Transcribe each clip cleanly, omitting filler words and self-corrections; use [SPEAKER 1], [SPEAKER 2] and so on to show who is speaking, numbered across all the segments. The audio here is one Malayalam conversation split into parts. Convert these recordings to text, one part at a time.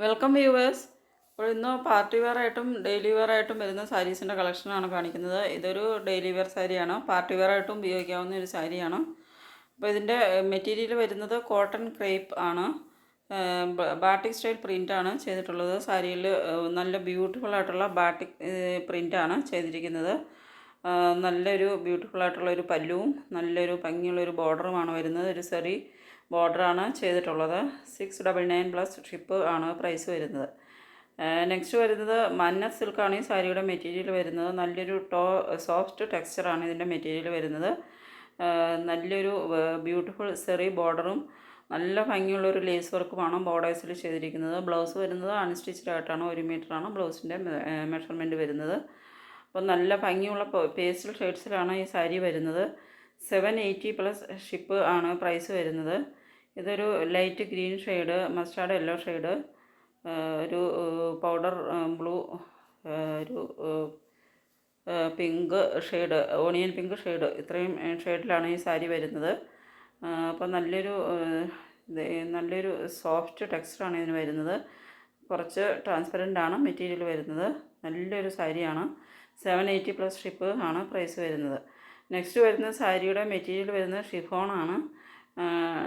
[SPEAKER 1] Welcome viewers. ഇപ്പോൾ ഇന്ന് പാർട്ടി വെയർ ആയിട്ടും ഡെയിലി വെയർ ആയിട്ടും വരുന്ന സാരീസിൻ്റെ കളക്ഷനാണ് കാണിക്കുന്നത്. ഇതൊരു ഡെയിലി വെയർ സാരിയാണ്, പാർട്ടി വെയർ ആയിട്ടും ഉപയോഗിക്കാവുന്ന ഒരു സാരിയാണ്. അപ്പോൾ ഇതിൻ്റെ മെറ്റീരിയൽ വരുന്നത് കോട്ടൺ ക്രേപ്പ് ആണ്. ബാട്ടിക് സ്റ്റൈൽ പ്രിൻ്റാണ് ചെയ്തിട്ടുള്ളത്. സാരിയിൽ നല്ല ബ്യൂട്ടിഫുൾ ആയിട്ടുള്ള ബാട്ടിക് പ്രിൻ്റാണ് ചെയ്തിരിക്കുന്നത്. നല്ലൊരു ബ്യൂട്ടിഫുൾ ആയിട്ടുള്ളൊരു പല്ലുവും നല്ലൊരു ഭംഗിയുള്ളൊരു ബോർഡറുമാണ് വരുന്നത്. ഒരു സെറി ബോർഡറാണ് ചെയ്തിട്ടുള്ളത്. 699 പ്ലസ് ഷിപ്പ് ആണ് പ്രൈസ് വരുന്നത്. നെക്സ്റ്റ് വരുന്നത് മന്നത്ത് സിൽക്കാണ് ഈ സാരിയുടെ മെറ്റീരിയൽ വരുന്നത്. നല്ലൊരു സോഫ്റ്റ് ടെക്സ്ചറാണ് ഇതിൻ്റെ മെറ്റീരിയൽ വരുന്നത്. നല്ലൊരു ബ്യൂട്ടിഫുൾ സെറി ബോർഡറും നല്ല ഭംഗിയുള്ളൊരു ലേസ് വർക്കുമാണ് ബോർഡേഴ്സിൽ ചെയ്തിരിക്കുന്നത്. ബ്ലൗസ് വരുന്നത് അൺസ്റ്റിച്ച്ഡ് ആയിട്ടാണ്. 1 മീറ്ററാണ് ബ്ലൗസിൻ്റെ മെഷർമെൻറ്റ് വരുന്നത്. അപ്പോൾ നല്ല ഭംഗിയുള്ള പേസ്റ്റൽ ഷെയ്ഡ്സിലാണ് ഈ സാരി വരുന്നത്. 780 പ്ലസ് ഷിപ്പ് ആണ് പ്രൈസ് വരുന്നത്. ഇതൊരു light green shade, mustard yellow shade, ഒരു പൗഡർ ബ്ലൂ, ഒരു pink shade, onion pink shade, ഇത്രയും ഷെയ്ഡിലാണ് ഈ സാരി വരുന്നത്. അപ്പോൾ നല്ലൊരു സോഫ്റ്റ് ടെക്സ്ചറാണ് ഇതിന് വരുന്നത്. കുറച്ച് ട്രാൻസ്പെറൻ്റ് ആണ് മെറ്റീരിയൽ വരുന്നത്. നല്ലൊരു സാരിയാണ്. 780 പ്ലസ് ഷിപ്പ് ആണ് പ്രൈസ് വരുന്നത്. നെക്സ്റ്റ് വരുന്ന സാരിയുടെ മെറ്റീരിയൽ വരുന്നത് ഷിഫോണാണ്.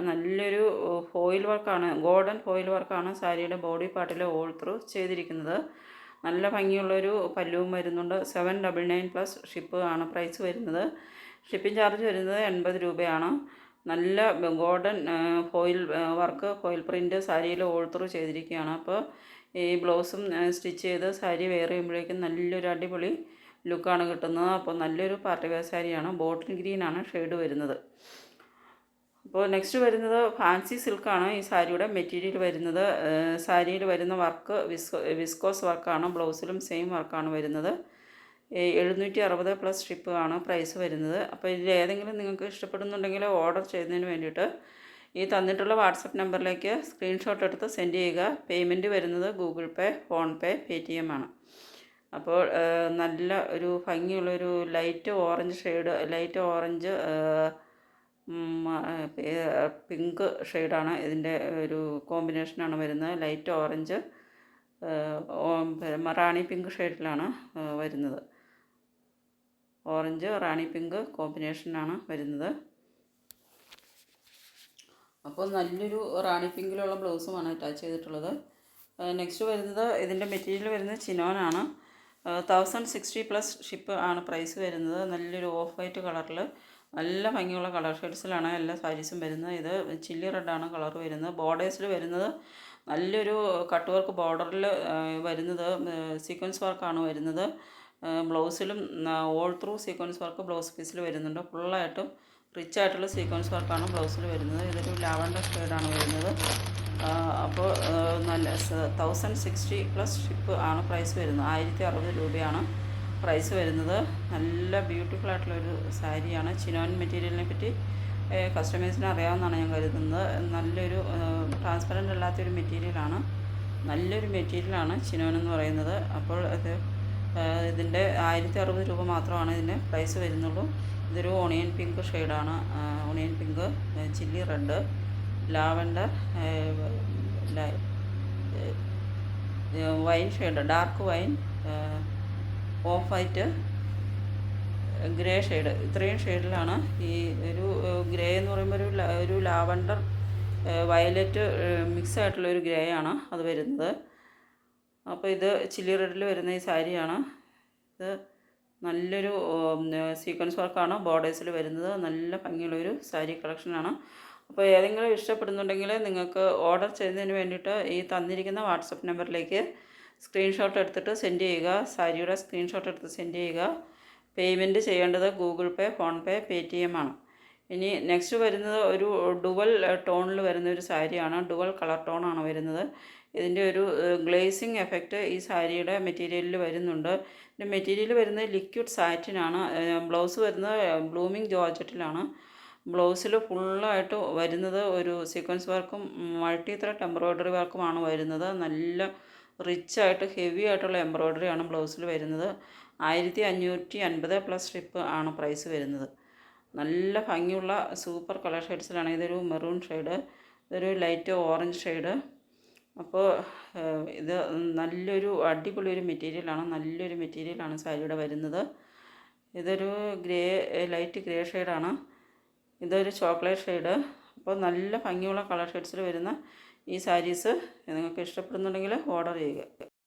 [SPEAKER 1] നല്ലൊരു ഫോയിൽ വർക്കാണ്, ഗോൾഡൻ ഫോയിൽ വർക്കാണ് സാരിയുടെ ബോഡി പാർട്ടിൽ ഓൾ ത്രൂ ചെയ്തിരിക്കുന്നത്. നല്ല ഭംഗിയുള്ളൊരു പല്ലുവും വരുന്നുണ്ട്. 799 പ്ലസ് ഷിപ്പ് ആണ് പ്രൈസ് വരുന്നത്. ഷിപ്പിംഗ് ചാർജ് വരുന്നത് 80 രൂപയാണ്. നല്ല ഗോൾഡൻ ഫോയിൽ പ്രിൻ്റ് സാരിയിൽ ഓൾ ത്രൂ ചെയ്തിരിക്കുകയാണ്. അപ്പോൾ ഈ ബ്ലൗസും സ്റ്റിച്ച് ചെയ്ത് സാരി വെയർ ചെയ്യുമ്പോഴേക്കും നല്ലൊരു അടിപൊളി ലുക്കാണ് കിട്ടുന്നത്. അപ്പോൾ നല്ലൊരു പാർട്ടി വെയർ സാരിയാണ്. ബോട്ടിൽ ഗ്രീനാണ് ഷെയ്ഡ് വരുന്നത്. അപ്പോൾ നെക്സ്റ്റ് വരുന്നത് ഫാൻസി സിൽക്കാണ് ഈ സാരിയുടെ മെറ്റീരിയൽ വരുന്നത്. സാരിയിൽ വരുന്ന വർക്ക് വിസ്കോസ് വർക്കാണ്. ബ്ലൗസിലും സെയിം വർക്കാണ് വരുന്നത്. 760 പ്ലസ് ഷിപ്പ് ആണ് പ്രൈസ് വരുന്നത്. അപ്പോൾ ഇതിൽ ഏതെങ്കിലും നിങ്ങൾക്ക് ഇഷ്ടപ്പെടുന്നുണ്ടെങ്കിൽ ഓർഡർ ചെയ്യുന്നതിന് വേണ്ടിയിട്ട് ഈ തന്നിട്ടുള്ള വാട്സപ്പ് നമ്പറിലേക്ക് സ്ക്രീൻഷോട്ട് എടുത്ത് സെൻഡ് ചെയ്യുക. പേയ്മെൻറ്റ് വരുന്നത് ഗൂഗിൾ പേ, ഫോൺപേ, പേടിഎം ആണ്. അപ്പോൾ നല്ല ഒരു ഭംഗിയുള്ളൊരു light orange shade, light orange pink ഷെയ്ഡാണ് ഇതിൻ്റെ ഒരു കോമ്പിനേഷനാണ് വരുന്നത്. ലൈറ്റ് ഓറഞ്ച് റാണി പിങ്ക് ഷെയ്ഡിലാണ് വരുന്നത്. ഓറഞ്ച് റാണി പിങ്ക് കോമ്പിനേഷനാണ് വരുന്നത്. അപ്പോൾ നല്ലൊരു റാണി പിങ്കിലുള്ള ബ്ലൗസുമാണ് അറ്റാച്ച് ചെയ്തിട്ടുള്ളത്. നെക്സ്റ്റ് വരുന്നത് ഇതിൻ്റെ മെറ്റീരിയൽ വരുന്നത് ചിനോനാണ്. 1060 പ്ലസ് ഷിപ്പ് ആണ് പ്രൈസ് വരുന്നത്. നല്ലൊരു ഓഫ് വൈറ്റ് കളറിൽ നല്ല ഭംഗിയുള്ള കളർ ഷെയ്ഡ്സിലാണ് എല്ലാ സാരീസും വരുന്നത്. ഇത് ചില്ലി റെഡാണ് കളർ വരുന്നത്. ബോർഡേഴ്സിൽ വരുന്നത് നല്ലൊരു കട്ട് വർക്ക് ബോർഡറിൽ വരുന്നത് സീക്വൻസ് വർക്കാണ് വരുന്നത്. ബ്ലൗസിലും all through sequence work blouse പീസിൽ വരുന്നുണ്ട്. ഫുള്ളായിട്ടും റിച്ച് ആയിട്ടുള്ള സീക്വൻസ് വർക്കാണ് ബ്ലൗസിൽ വരുന്നത്. ഇതൊരു ലാവൻഡർ ഷെയ്ഡാണ് വരുന്നത്. അപ്പോൾ നല്ല 1060 പ്ലസ് ഷിപ്പ് ആണ് പ്രൈസ് വരുന്നത്. 1060 രൂപയാണ് പ്രൈസ് വരുന്നത്. നല്ല ബ്യൂട്ടിഫുൾ ആയിട്ടുള്ളൊരു സാരിയാണ്. ചിനോൻ മെറ്റീരിയലിനെ പറ്റി കസ്റ്റമേഴ്സിന് അറിയാവുന്നതാണ് ഞാൻ കരുതുന്നത്. നല്ലൊരു ട്രാൻസ്പെറൻ്റ് അല്ലാത്തൊരു മെറ്റീരിയലാണ്. നല്ലൊരു മെറ്റീരിയലാണ് ചിനോൻ എന്ന് പറയുന്നത്. അപ്പോൾ ഇതിൻ്റെ 1060 രൂപ മാത്രമാണ് ഇതിന് പ്രൈസ് വരുന്നുള്ളൂ. ഇതൊരു ഓണിയൻ പിങ്ക് ഷെയ്ഡാണ്. Onion pink, chilli red, lavender, wine shade, dark wine, of white, grey shade, ഇത്രയും ഷെയ്ഡിലാണ് ഈ ഒരു ഗ്രേ എന്ന് പറയുമ്പോൾ ഒരു ലാവൻഡർ വയലറ്റ് മിക്സ് ആയിട്ടുള്ളൊരു ഗ്രേ ആണ് അത് വരുന്നത്. അപ്പോൾ ഇത് ചില്ലി റെഡിൽ വരുന്ന ഈ സാരിയാണ്. ഇത് നല്ലൊരു സീക്വൻസ് വർക്കാണ് ബോർഡേഴ്സിൽ വരുന്നത്. നല്ല ഭംഗിയുള്ളൊരു സാരി കളക്ഷനാണ്. അപ്പോൾ ഏതെങ്കിലും ഇഷ്ടപ്പെടുന്നുണ്ടെങ്കിൽ നിങ്ങൾക്ക് ഓർഡർ ചെയ്യുന്നതിന് വേണ്ടിയിട്ട് ഈ തന്നിരിക്കുന്ന വാട്സപ്പ് നമ്പറിലേക്ക് സ്ക്രീൻഷോട്ട് എടുത്തിട്ട് സെൻഡ് ചെയ്യുക. സാരിയുടെ സ്ക്രീൻഷോട്ട് എടുത്ത് സെൻഡ് ചെയ്യുക. പേയ്മെൻറ്റ് ചെയ്യേണ്ടത് ഗൂഗിൾ പേ, ഫോൺപേ, പേടിഎം ആണ്. ഇനി നെക്സ്റ്റ് വരുന്നത് ഒരു ഡുവൽ ടോണിൽ വരുന്ന ഒരു സാരിയാണ്. ഡുവൽ കളർ ടോണാണ് വരുന്നത്. ഇതിൻ്റെ ഒരു ഗ്ലേസിങ് എഫക്റ്റ് ഈ സാരിയുടെ മെറ്റീരിയലിൽ വരുന്നുണ്ട്. ഇതിൻ്റെ മെറ്റീരിയൽ വരുന്നത് ലിക്വിഡ് സാറ്റിനാണ്. ബ്ലൗസ് വരുന്നത് ബ്ലൂമിങ് ജോർജറ്റിലാണ്. ബ്ലൗസിൽ ഫുള്ളായിട്ട് വരുന്നത് ഒരു സീക്വൻസ് വർക്കും മൾട്ടി ത്രെഡ് എംബ്രോയ്ഡറി വർക്കുമാണ് വരുന്നത്. നല്ല റിച്ചായിട്ട് ഹെവി ആയിട്ടുള്ള എംബ്രോയ്ഡറിയാണ് ബ്ലൗസിൽ വരുന്നത്. 1550 പ്ലസ് ഷിപ്പ് ആണ് പ്രൈസ് വരുന്നത്. നല്ല ഭംഗിയുള്ള സൂപ്പർ കളർ ഷെയ്ഡ്സിലാണ്. ഇതൊരു മെറൂൺ ഷെയ്ഡ്, ഇതൊരു ലൈറ്റ് ഓറഞ്ച് ഷെയ്ഡ്, അപ്പോൾ ഇത് നല്ലൊരു അടിപൊളി ഒരു മെറ്റീരിയലാണ്, നല്ലൊരു മെറ്റീരിയലാണ് സാരിയുടെ വരുന്നത്. ഇതൊരു ലൈറ്റ് ഗ്രേ ഷെയ്ഡാണ്, ഇതൊരു ചോക്ലേറ്റ് ഷെയ്ഡ്. അപ്പോൾ നല്ല ഭംഗിയുള്ള കളർ ഷെയ്ഡ്സിൽ വരുന്ന ഈ സാരീസ് നിങ്ങൾക്ക് ഇഷ്ടപ്പെടുന്നുണ്ടെങ്കിൽ ഓർഡർ ചെയ്യുക.